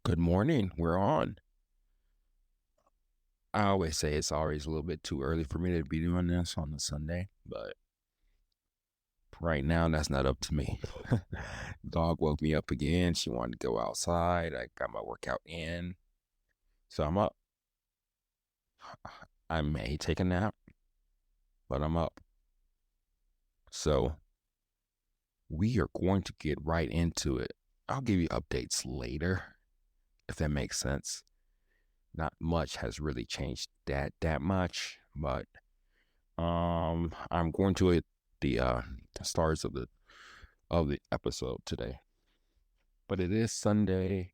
Good morning. We're on. I always say it's always a little bit too early for me to be doing this on a Sunday, but right now that's not up to me. Dog woke me up again. She wanted to go outside. I got my workout in. So I'm up. I may take a nap, but I'm up. So we are going to get right into it. I'll give you updates later, if that makes sense. Not much has really changed that much, but I'm going to the stars of the episode today. But it is Sunday,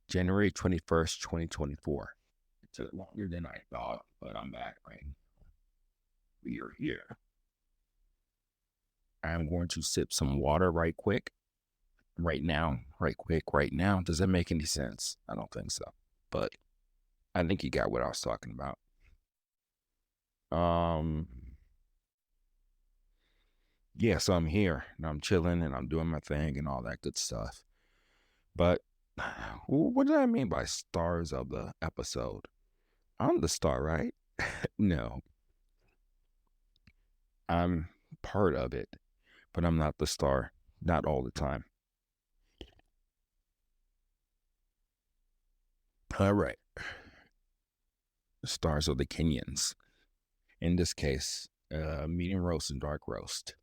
January 21st, 2024. It took longer than I thought, but I'm back, right? We are here. I'm going to sip some water right quick. Right now. Right quick, right now. Does that make any sense? I don't think so. But I think you got what I was talking about. Um yeah, so I'm here and I'm chilling and I'm doing my thing and all that good stuff. But what do I mean by stars of the episode? I'm the star, right? No, I'm part of it, but I'm not the star. Not all the time. All right. The stars of the Kenyans. In this case, medium roast and dark roast.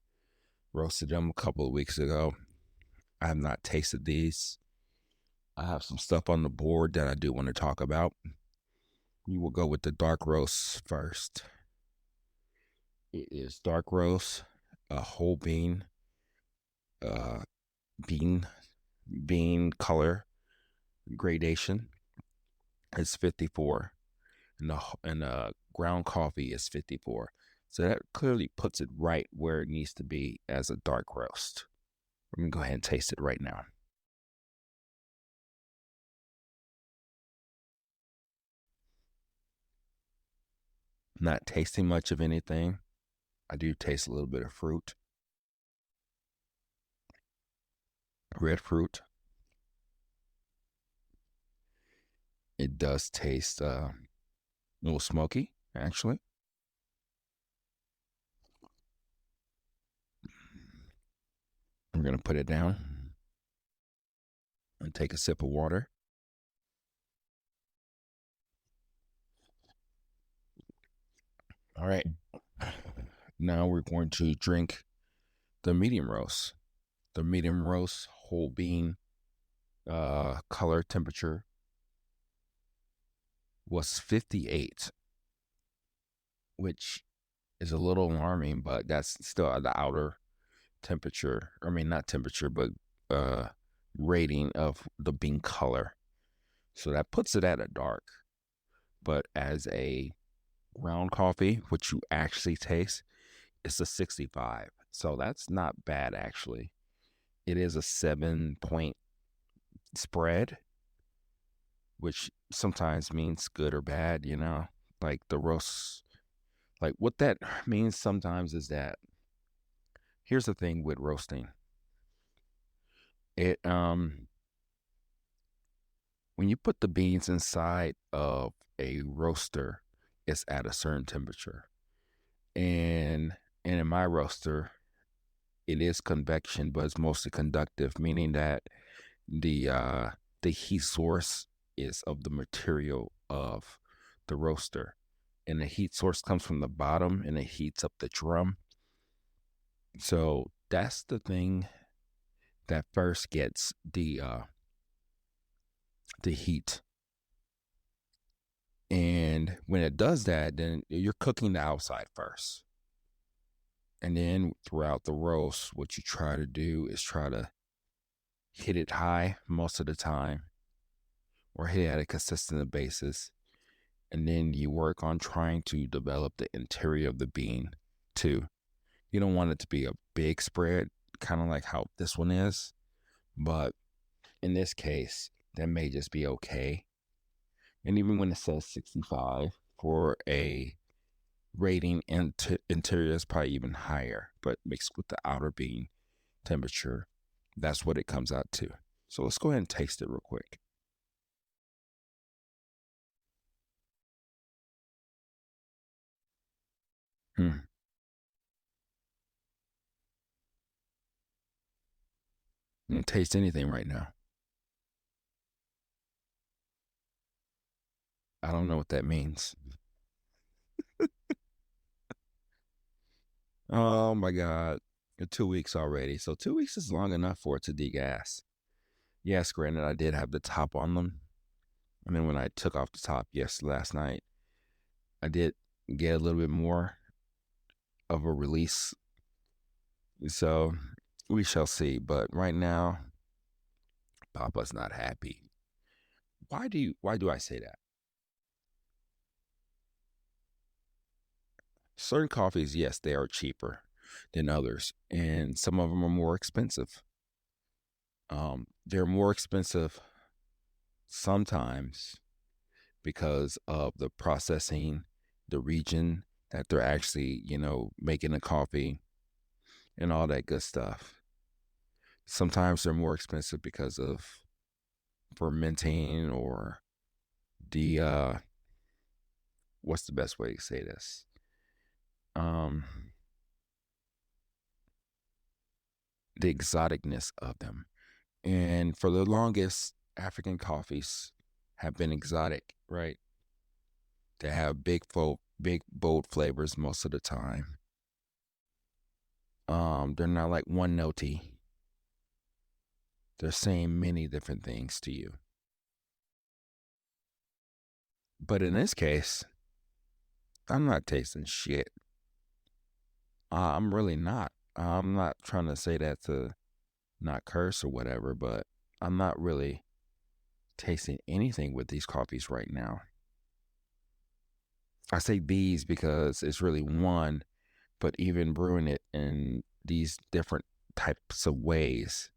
Roasted them a couple of weeks ago. I have not tasted these. I have some stuff on the board that I do want to talk about. We will go with the dark roast first. It is dark roast, a whole uh, bean, bean color gradation is 54, and ground coffee is 54. So that clearly puts it right where it needs to be as a dark roast. We're gonna go ahead and taste it right now. Not tasting much of anything. I do taste a little bit of fruit, red fruit. It does taste a little smoky, actually. I'm gonna put it down and take a sip of water. All right. Now we're going to drink the medium roast. The medium roast whole bean color temperature was 58, which is a little alarming, but that's still at the outer temperature. I mean, not temperature, but uh, rating of the bean color. So that puts it at a dark. But as a ground coffee, which you actually taste, it's a 65. So that's not bad, actually. It is a 7 point spread, which sometimes means good or bad, you know? Like the roast, like what that means sometimes is that here's the thing with roasting. It when you put the beans inside of a roaster, it's at a certain temperature. And in my roaster, it is convection, but it's mostly conductive, meaning that the uh the heat source is of the material of the roaster. And the heat source comes from the bottom and it heats up the drum. So that's the thing that first gets the heat. And when it does that, then you're cooking the outside first. And then throughout the roast, what you try to do is try to hit it high most of the time or hit it at a consistent basis. And then you work on trying to develop the interior of the bean too. You don't want it to be a big spread, kind of like how this one is. But in this case, that may just be okay. And even when it says 65 for a rating, interior is probably even higher, but mixed with the outer bean temperature, that's what it comes out to. So let's go ahead and taste it real quick. Hmm. I don't taste anything right now. I don't know what that means. Oh my God. 2 weeks already. So 2 weeks is long enough for it to degas. Yes, granted, I did have the top on them. And then when I took off the top, yes, last night, I did get a little bit more of a release. So we shall see. But right now, Papa's not happy. Why do I say that? Certain coffees, yes, they are cheaper than others, and some of them are more expensive. They're more expensive sometimes because of the processing, the region that they're actually, making the coffee and all that good stuff. Sometimes they're more expensive because of fermenting or the what's the best way to say this? Um, the exoticness of them. And for the longest, African coffees have been exotic, right? They have big bold flavors most of the time. They're not like one notey. They're saying many different things to you. But in this case, I'm not tasting shit. I'm really not. I'm not trying to say that to not curse or whatever, but I'm not really tasting anything with these coffees right now. I say these because it's really one, but even brewing it in these different types of ways,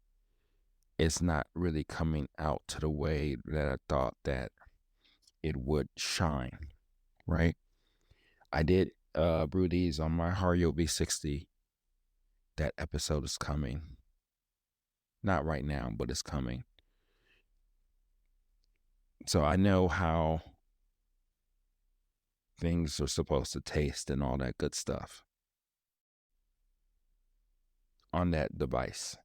it's not really coming out to the way that I thought that it would shine, right? I did brew these on my Hario V60. That episode is coming. Not right now, but it's coming. So I know how things are supposed to taste and all that good stuff on that device.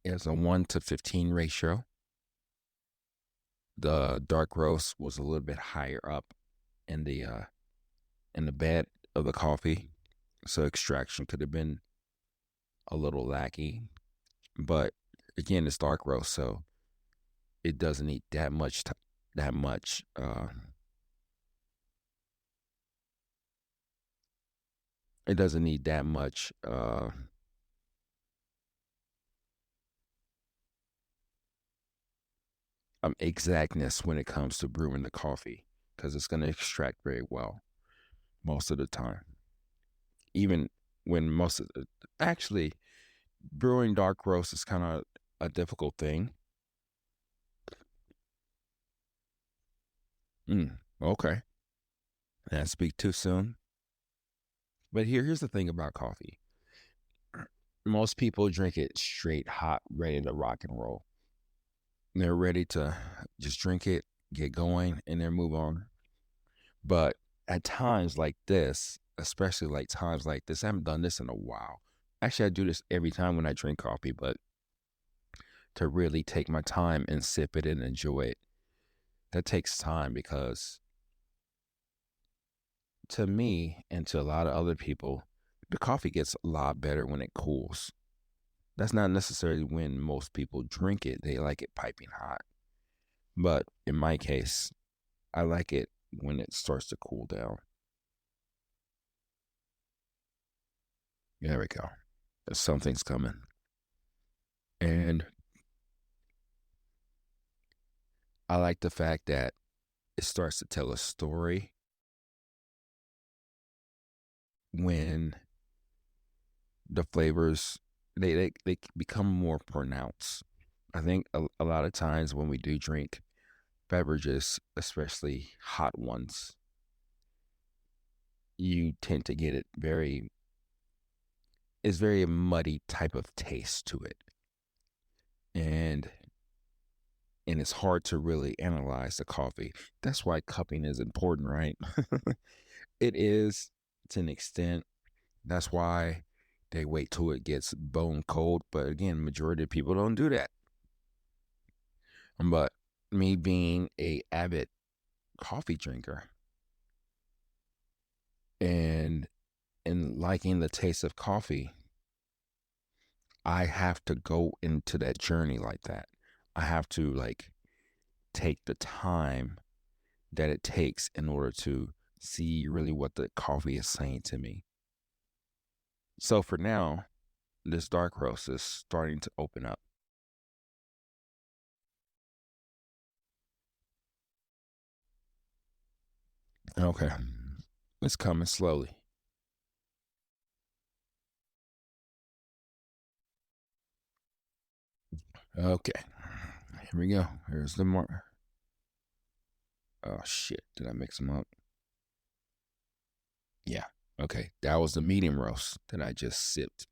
It's a 1 to 15 ratio. The dark roast was a little bit higher up in the bed of the coffee, so extraction could have been a little lacking. But again, it's dark roast, so it doesn't need that much. That much. It doesn't need that much exactness when it comes to brewing the coffee because it's going to extract very well most of the time. Even when most of the, actually brewing dark roast is kind of a difficult thing. Okay, I speak too soon. But here's the thing about coffee. Most people drink it straight hot, ready to rock and roll. They're ready to just drink it, get going, and then move on. But at times like this, especially like times like this, I haven't done this in a while. Actually, I do this every time when I drink coffee, but to really take my time and sip it and enjoy it, that takes time because to me and to a lot of other people, the coffee gets a lot better when it cools. That's not necessarily when most people drink it. They like it piping hot. But in my case, I like it when it starts to cool down. There we go. Something's coming. And I like the fact that it starts to tell a story when the flavors they become more pronounced. I think a lot of times when we do drink beverages, especially hot ones, you tend to get it very it's very muddy type of taste to it. And it's hard to really analyze the coffee. That's why cupping is important, right? It is to an extent. That's why they wait till it gets bone cold. But again, majority of people don't do that. But me being a avid coffee drinker and liking the taste of coffee, I have to go into that journey like that. I have to like take the time that it takes in order to see really what the coffee is saying to me. So for now, this dark roast is starting to open up. Okay. It's coming slowly. Okay. Here we go. Here's the more. Oh shit. Did I mix them up? Yeah. Okay. That was the medium roast that I just sipped.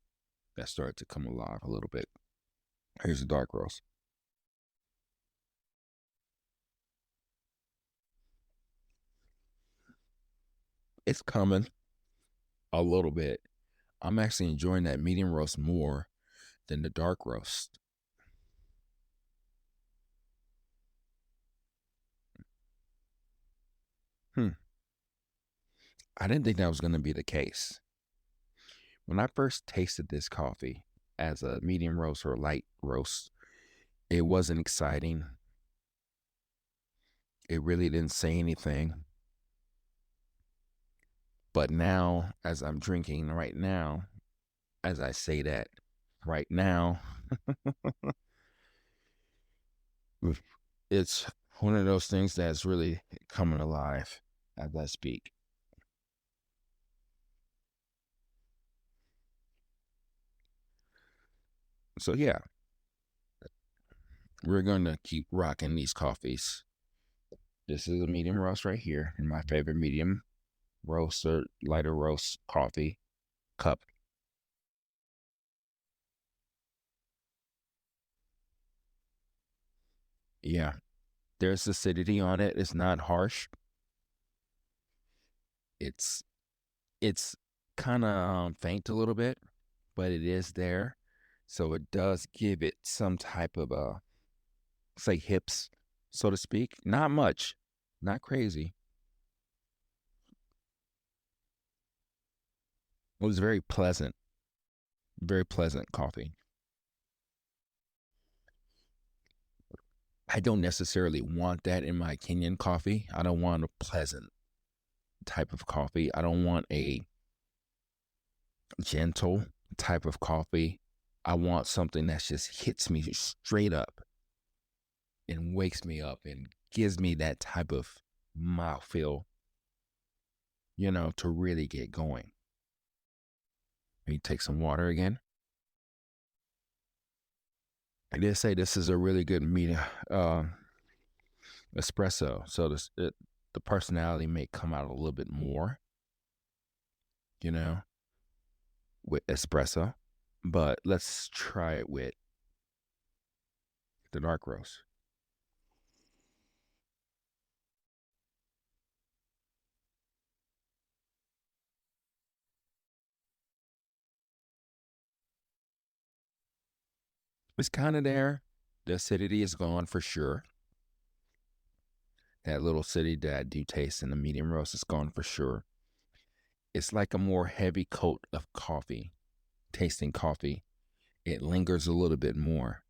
That started to come alive a little bit. Here's the dark roast. It's coming a little bit. I'm actually enjoying that medium roast more than the dark roast. Hmm. I didn't think that was going to be the case. When I first tasted this coffee as a medium roast or light roast, it wasn't exciting. It really didn't say anything. But now, as I'm drinking right now, as I say that right now, it's one of those things that's really coming alive as I speak. So, yeah, we're going to keep rocking these coffees. This is a medium roast right here, and my favorite medium roast or lighter roast coffee cup. Yeah, there's acidity on it. It's not harsh. It's it's kind of faint a little bit, but it is there. So it does give it some type of say hips, so to speak. Not much, not crazy. It was very pleasant coffee. I don't necessarily want that in my Kenyan coffee. I don't want a pleasant type of coffee. I don't want a gentle type of coffee. I want something that just hits me straight up and wakes me up and gives me that type of mouthfeel, to really get going. Let me take some water again. I did say this is a really good espresso, so the personality may come out a little bit more, you know, with espresso. But let's try it with the dark roast. It's kind of there. The acidity is gone for sure. That little acidity that I do taste in the medium roast is gone for sure. It's like a more heavy coat of coffee, tasting coffee. It lingers a little bit more.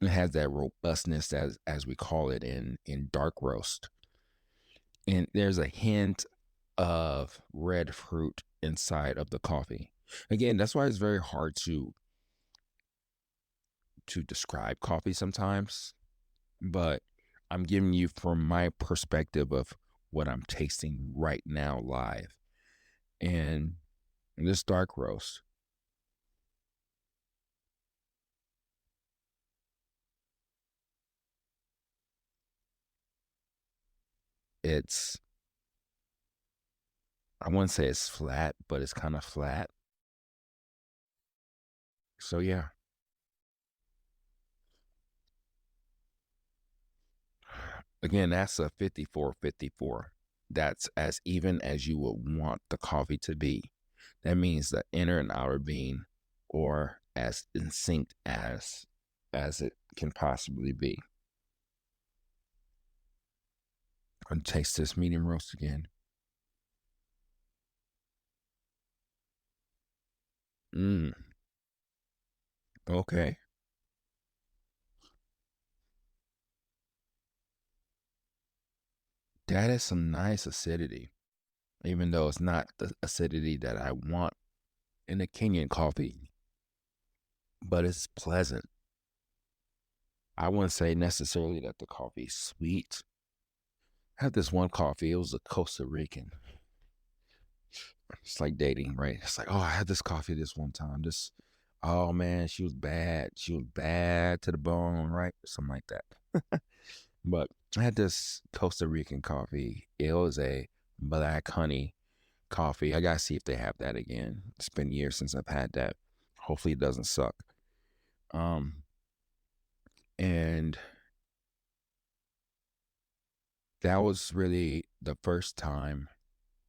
It has that robustness as we call it in dark roast. And there's a hint of red fruit inside of the coffee. Again, that's why it's very hard to describe coffee sometimes, but I'm giving you from my perspective of what I'm tasting right now live. And this dark roast, it's I wouldn't say it's flat, but it's kind of flat. So yeah. Again, that's a 54-54. that's as even as you would want the coffee to be. That means the inner and outer being, or as in sync as it can possibly be. And taste this medium roast again. Mm, okay. That is some nice acidity, even though it's not the acidity that I want in a Kenyan coffee, but it's pleasant. I wouldn't say necessarily that the coffee is sweet. I had this one coffee, it was a Costa Rican. It's like dating, right? It's like, oh, I had this coffee this one time. This, oh man, she was bad. She was bad to the bone, right? Something like that. But I had this Costa Rican coffee. It was a black honey coffee. I gotta see if they have that again. It's been years since I've had that. Hopefully it doesn't suck. Um, and that was really the first time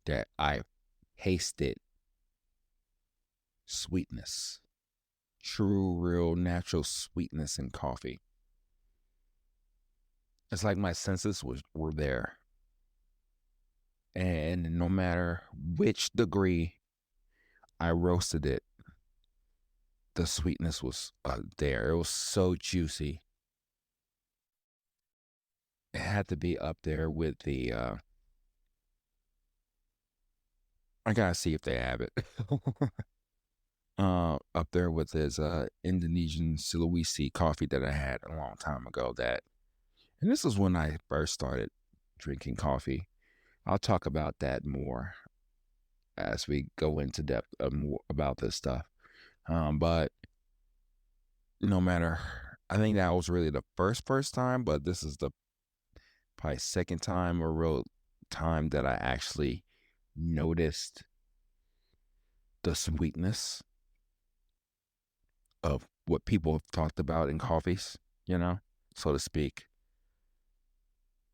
that I tasted sweetness, true, real, natural sweetness in coffee. It's like my senses were there, and no matter which degree I roasted it, the sweetness was there. It was so juicy. It had to be up there with the. I gotta see if they have it. Up there with his Indonesian Sulawesi coffee that I had a long time ago. That, and this is when I first started drinking coffee. I'll talk about that more as we go into depth more about this stuff. But no matter, I think that was really the first time, but this is the probably second time or real time that I actually noticed the sweetness of what people have talked about in coffees, you know, so to speak.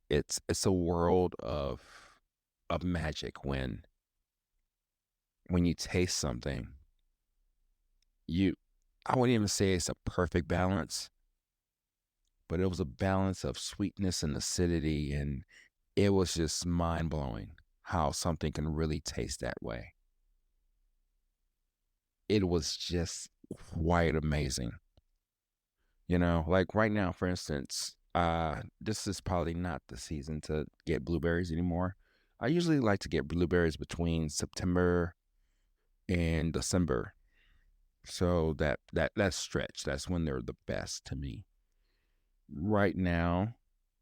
It's a world of magic when you taste something. You I wouldn't even say it's a perfect balance, but it was a balance of sweetness and acidity, and it was just mind blowing how something can really taste that way. It was just quite amazing. You know, like right now, for instance, this is probably not the season to get blueberries anymore. I usually like to get blueberries between September and December. So that stretch, that's when they're the best to me. Right now,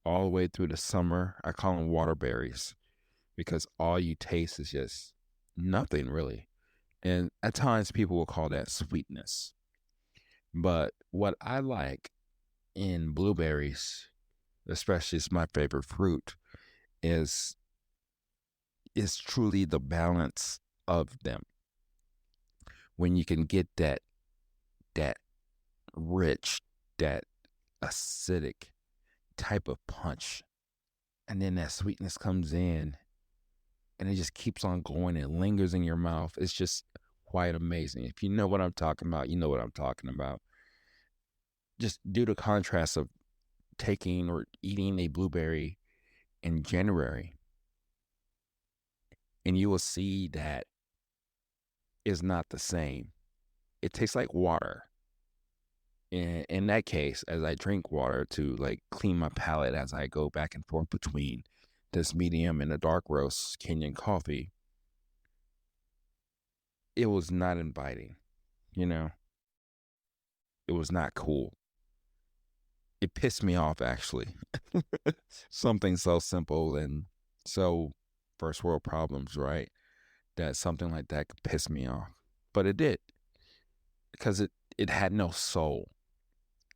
all the way through the summer, I call them waterberries because all you taste is just nothing really. And at times people will call that sweetness. But what I like in blueberries, especially it's my favorite fruit, is is truly the balance of them. When you can get that rich, that acidic type of punch, and then that sweetness comes in and it just keeps on going and lingers in your mouth. It's just quite amazing. If you know what I'm talking about, you know what I'm talking about. Just do the contrast of taking or eating a blueberry in January, and you will see that is not the same. It tastes like water. In that case, as I drink water to like clean my palate as I go back and forth between this medium and a dark roast Kenyan coffee, it was not inviting. You know, it was not cool. It pissed me off actually. Something so simple and so first world problems, right? That something like that could piss me off. But it did because it had no soul.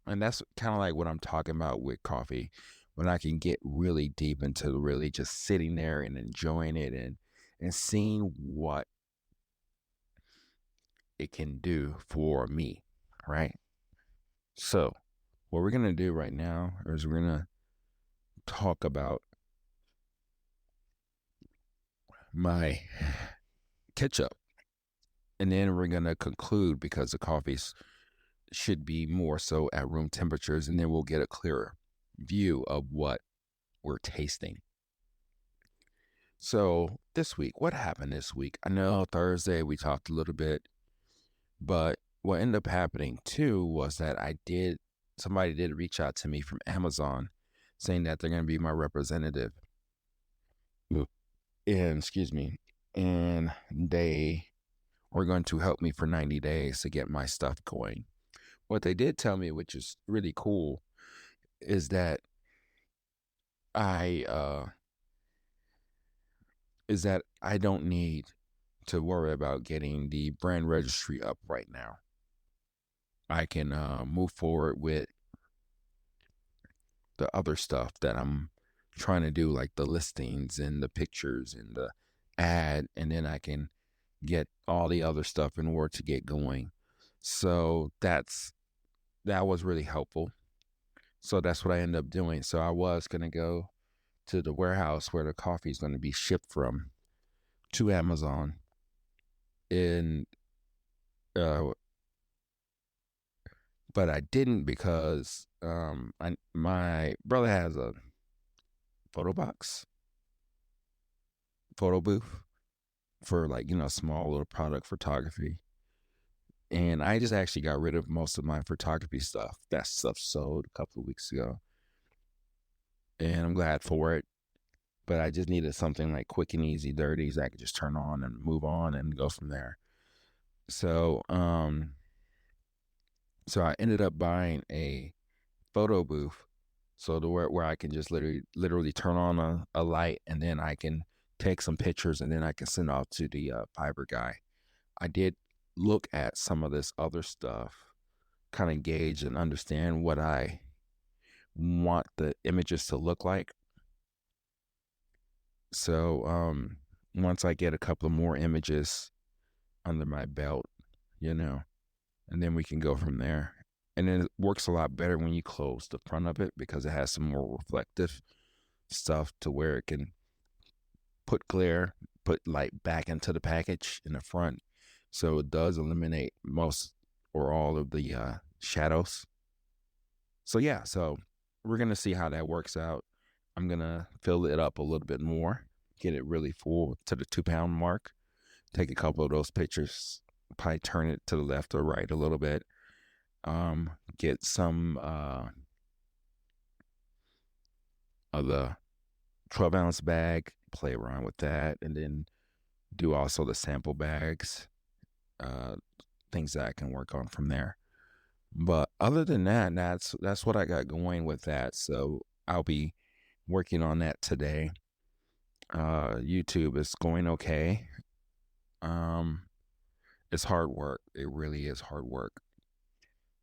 And that's kind of like what I'm talking about with coffee when I can get really deep into really just sitting there and enjoying it and seeing what it can do for me, right? So, what we're going to do right now is we're going to talk about my ketchup. And then we're going to conclude because the coffees should be more so at room temperatures. And then we'll get a clearer view of what we're tasting. So this week, what happened this week? I know Thursday we talked a little bit, but what ended up happening too was that somebody did reach out to me from Amazon saying that they're going to be my representative. And excuse me, and they were going to help me for 90 days to get my stuff going. What they did tell me, which is really cool, is that I I don't need to worry about getting the brand registry up right now. I can move forward with the other stuff that I'm trying to do, like the listings and the pictures and the ad, and then I can get all the other stuff in order to get going. So that was really helpful. So that's what I ended up doing. So I was gonna go to the warehouse where the coffee is going to be shipped from to Amazon, and uh, but I didn't because my brother has a photo box, photo booth for like small little product photography, and I just actually got rid of most of my photography stuff. That stuff sold a couple of weeks ago, and I'm glad for it. But I just needed something like quick and easy, dirty, so I could just turn on and move on and go from there. So, so I ended up buying a photo booth, so to where I can just literally turn on a light, and then I can take some pictures, and then I can send off to the fiber guy. I did look at some of this other stuff, kind of gauge and understand what I want the images to look like. So once I get a couple of more images under my belt, you know, and then we can go from there. And then it works a lot better when you close the front of it because it has some more reflective stuff to where it can put light back into the package in the front. So it does eliminate most or all of the shadows. So yeah, so we're going to see how that works out. I'm going to fill it up a little bit more, get it really full to the 2 pound mark, take a couple of those pictures, probably turn it to the left or right a little bit, get some of the 12-ounce bag, play around with that, and then do also the sample bags, uh, things that I can work on from there. But other than that, that's what I got going with that. So I'll be working on that today. YouTube is going okay. Um, it's hard work. It really is hard work.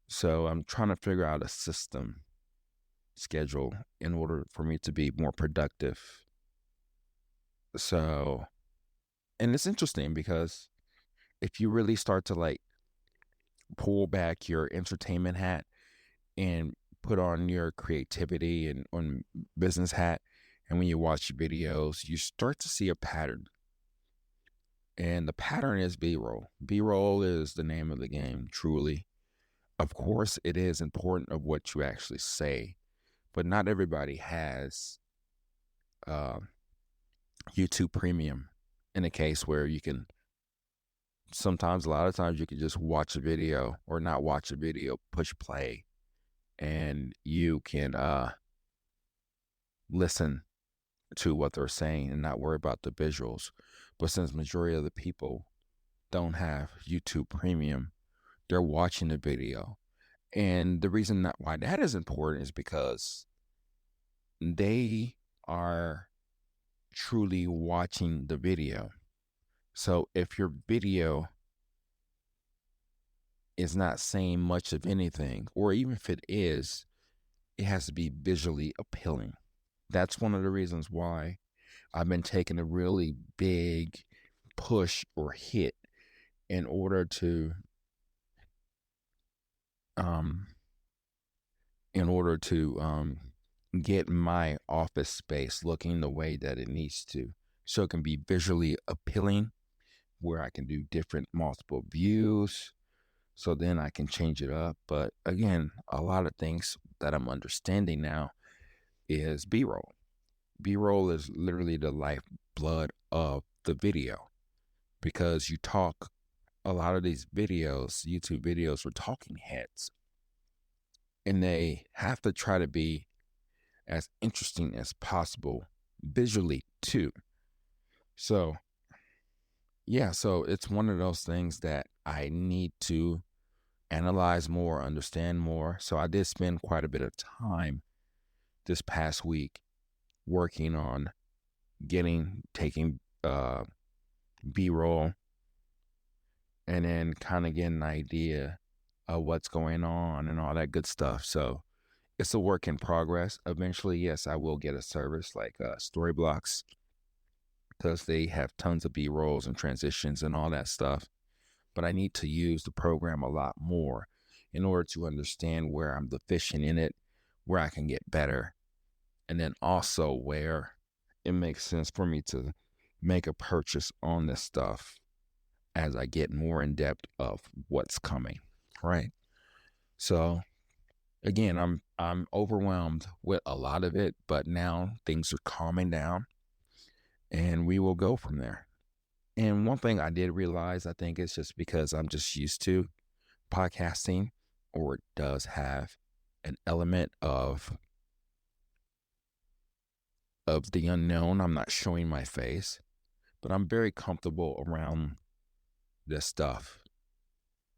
So I'm trying to figure out a system schedule in order for me to be more productive. So, and it's interesting because if you really start to like pull back your entertainment hat and put on your creativity and on business hat, and when you watch videos, you start to see a pattern. And the pattern is B-roll. B-roll is the name of the game, truly. Of course, it is important of what you actually say, but not everybody has uh, YouTube Premium in a case where you can sometimes, a lot of times, you can just watch a video or not watch a video, push play, and you can listen to what they're saying and not worry about the visuals. But since majority of the people don't have YouTube Premium, they're watching the video. And the reason why that is important is because they are truly watching the video. So if your video is not saying much of anything, or even if it is, it has to be visually appealing. That's one of the reasons why I've been taking a really big push or hit in order to um in order to get my office space looking the way that it needs to. so it can be visually appealing, where I can do different multiple views. So then I can change it up. But again, a lot of things that I'm understanding now is B roll. B roll is literally the lifeblood of the video because you talk a lot of these videos, YouTube videos, with talking heads, and they have to try to be as interesting as possible visually too. So, yeah, so it's one of those things that I need to analyze more, understand more. So I did spend quite a bit of time this past week working on taking B-roll and then kind of getting an idea of what's going on and all that good stuff. So it's a work in progress. Eventually, yes, I will get a service like Storyblocks because they have tons of B-rolls and transitions and all that stuff. But I need to use the program a lot more in order to understand where I'm deficient in it, where I can get better, and then also where it makes sense for me to make a purchase on this stuff as I get more in depth of what's coming. Right. So again, I'm overwhelmed with a lot of it, but now things are calming down and we will go from there. And one thing I did realize, I think it's just because I'm just used to podcasting, or it does have an element of the unknown. I'm not showing my face, but I'm very comfortable around this stuff.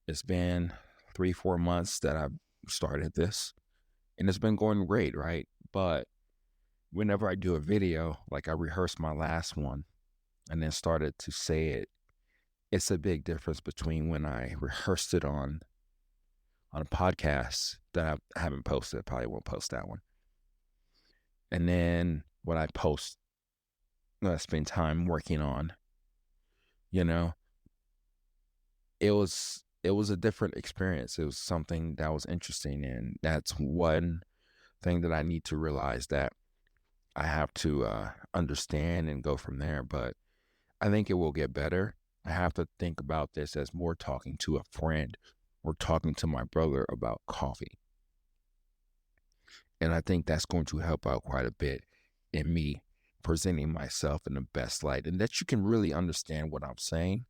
It's been 3-4 months that I've started this, and it's been going great, right? But whenever I do a video, like I rehearsed my last one and then started to say it, it's a big difference between when I rehearsed it on a podcast that I haven't posted. Probably won't post that one. And then when I post, I spend time working on, you know, it was a different experience. It was something that was interesting, and that's one thing that I need to realize that I have to understand and go from there. But I think it will get better. I have to think about this as more talking to a friend or talking to my brother about coffee. And I think that's going to help out quite a bit in me presenting myself in the best light, and that you can really understand what I'm saying,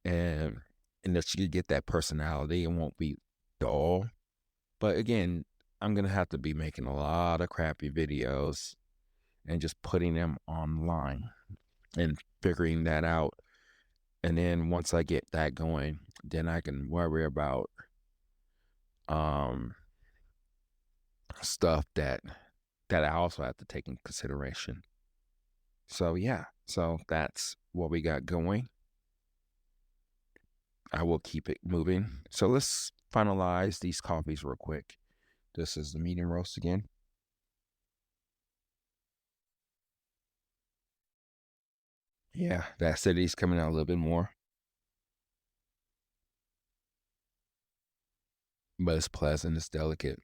and that you get that personality and won't be dull. But again, I'm going to have to be making a lot of crappy videos and just putting them online and figuring that out. And then once I get that going, then I can worry about um stuff that I also have to take in consideration. So yeah, so that's what we got going. I will keep it moving. So let's finalize these coffees real quick. This is the medium roast again. Yeah, the acidity's coming out a little bit more, but it's pleasant, it's delicate.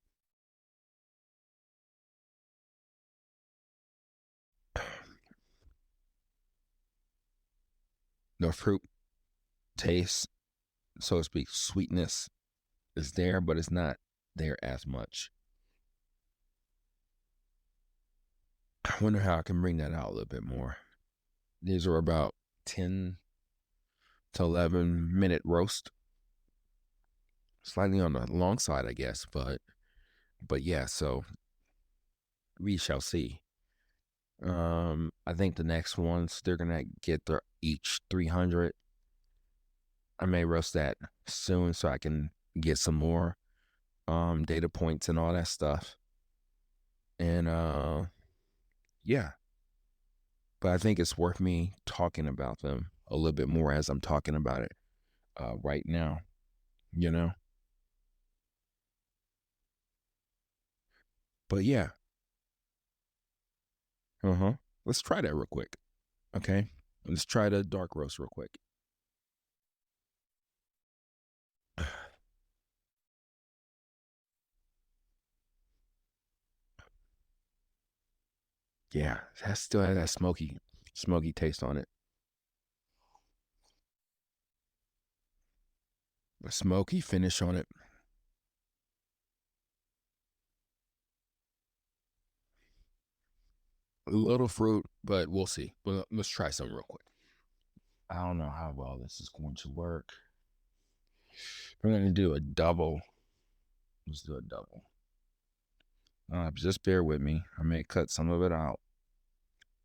The fruit taste, so to speak, sweetness is there, but it's not there as much. I wonder how I can bring that out a little bit more. These are about 10 to 11-minute roast. Slightly on the long side, I guess, but yeah, so we shall see. I think the next ones they're gonna get their each 300. I may roast that soon so I can get some more data points and all that stuff. And yeah, but I think it's worth me talking about them a little bit more as I'm talking about it right now, you know? But yeah, uh-huh. Let's try that real quick. Okay. Let's try the dark roast real quick. Yeah, that still has that smoky taste on it. A smoky finish on it. A little fruit, but we'll see. But let's try some real quick. I don't know how well this is going to work. We're going to do a double. Let's do a double. Just bear with me. I may cut some of it out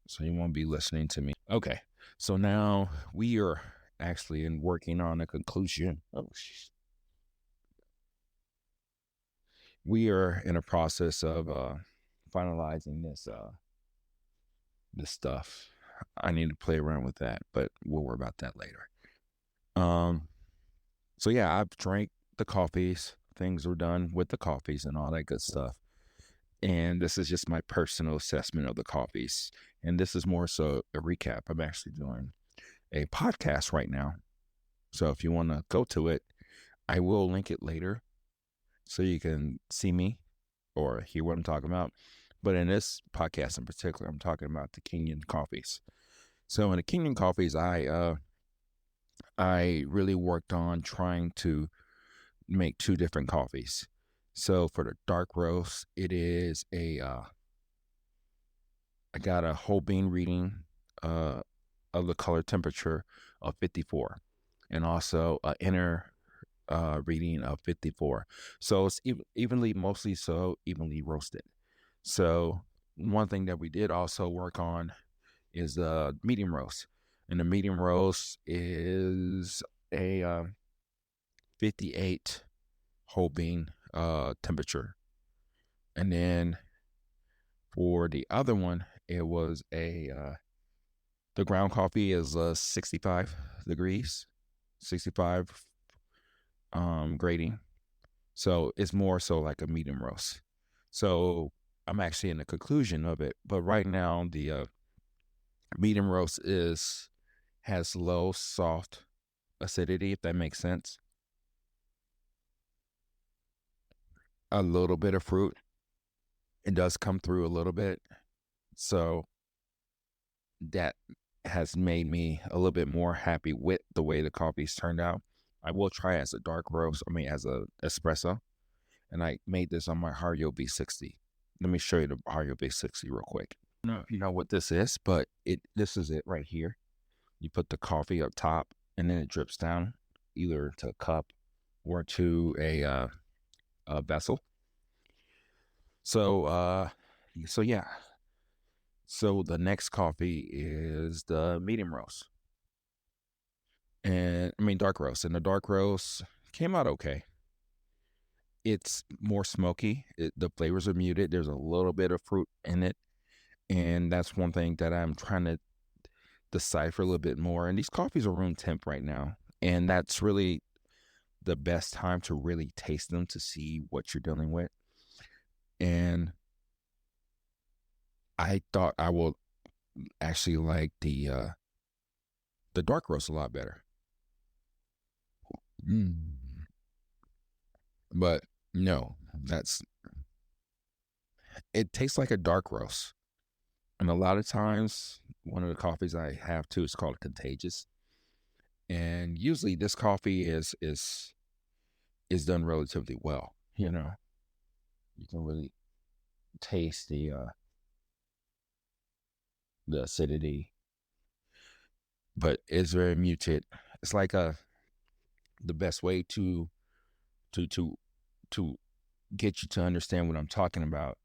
so you won't be listening to me. Okay. So now we are actually in working on a conclusion. Oh, we are in a process of finalizing this stuff. I need to play around with that, but we'll worry about that later. Um, so yeah, I've drank the coffees. Things were done with the coffees and all that good stuff. And this is just my personal assessment of the coffees. And this is more so a recap. I'm actually doing a podcast right now. So if you want to go to it, I will link it later so you can see me or hear what I'm talking about. But in this podcast in particular, I'm talking about the Kenyan coffees. So in the Kenyan coffees, I really worked on trying to make two different coffees. So for the dark roast, it is I got a whole bean reading uh, of the color temperature of 54, and also an inner reading of 54. So it's evenly, mostly so evenly roasted. So one thing that we did also work on is the medium roast, and the medium roast is a 58 whole bean temperature, and then for the other one, it was the ground coffee is 65 degrees, 65 grading. So it's more so like a medium roast. So I'm actually in the conclusion of it, but right now the medium roast is has low soft acidity, if that makes sense. A little bit of fruit. It does come through a little bit. So that has made me a little bit more happy with the way the coffee's turned out. I will try as a dark roast, as a espresso. And I made this on my Hario B60. Let me show you the Hario B60 real quick. I don't know if you know what this is, but this is it right here. You put the coffee up top and then it drips down either to a cup or to a vessel. So so yeah. So the next coffee is the medium roast. And dark roast. And the dark roast came out okay. It's more smoky. The flavors are muted. There's a little bit of fruit in it. And that's one thing that I'm trying to decipher a little bit more. And these coffees are room temp right now. And that's really the best time to really taste them to see what you're dealing with. And I thought I will actually like the dark roast a lot better. Mm. But no, that's it tastes like a dark roast. And a lot of times, one of the coffees I have too is called Contagious. And usually, this coffee is done relatively well. You can really taste the acidity, but it's very muted. It's like the best way to to to get you to understand what I'm talking about.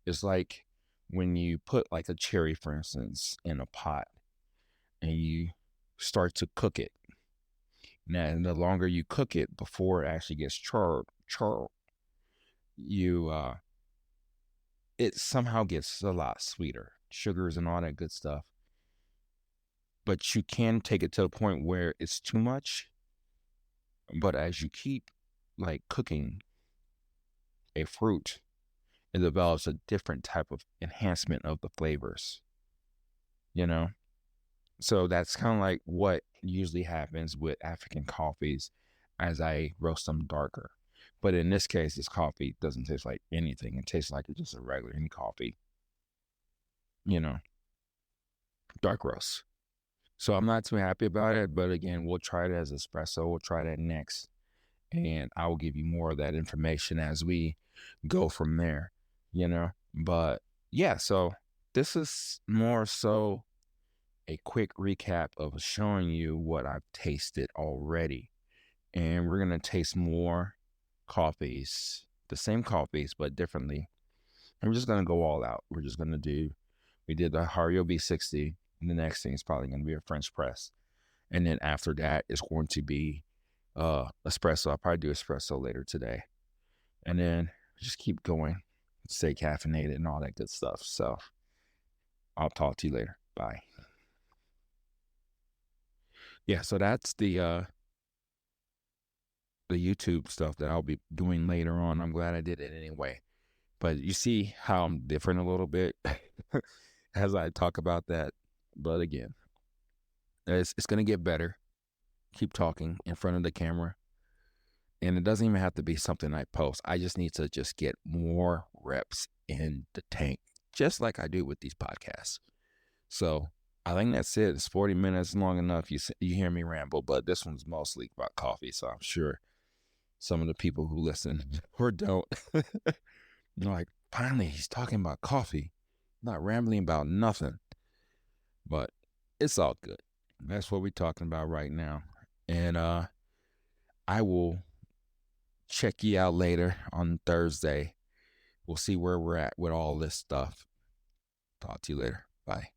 It's like when you put like a cherry, for instance, in a pot and you start to cook it. Now, and the longer you cook it before it actually gets charred, you it somehow gets a lot sweeter, sugars and all that good stuff. But you can take it to a point where it's too much. But as you keep like cooking a fruit, it develops a different type of enhancement of the flavors, you know? So that's kind of like what usually happens with African coffees as I roast them darker. But in this case, this coffee doesn't taste like anything. It tastes like it's just a regular any coffee. you know, dark roast. So I'm not too happy about it, but again, we'll try it as espresso. We'll try that next, and I will give you more of that information as we go from there, you know. But yeah, so this is more so a quick recap of showing you what I've tasted already. And we're going to taste more coffees, the same coffees, but differently. And we're just going to go all out. We're just going to we did the Hario B60. And the next thing is probably going to be a French press. And then after that, it's going to be espresso. I'll probably do espresso later today. And then just keep going, stay caffeinated and all that good stuff. So I'll talk to you later. Bye. Yeah, so that's the YouTube stuff that I'll be doing later on. I'm glad I did it anyway. But you see how I'm different a little bit as I talk about that. But again, it's going to get better. Keep talking in front of the camera. And it doesn't even have to be something I post. I just need to just get more reps in the tank, just like I do with these podcasts. So I think that's it. It's 40 minutes long enough. You hear me ramble, but this one's mostly about coffee. So I'm sure some of the people who listen or don't, like, finally, he's talking about coffee, not rambling about nothing. But it's all good. That's what we're talking about right now. And I will check you out later on Thursday. We'll see where we're at with all this stuff. Talk to you later. Bye.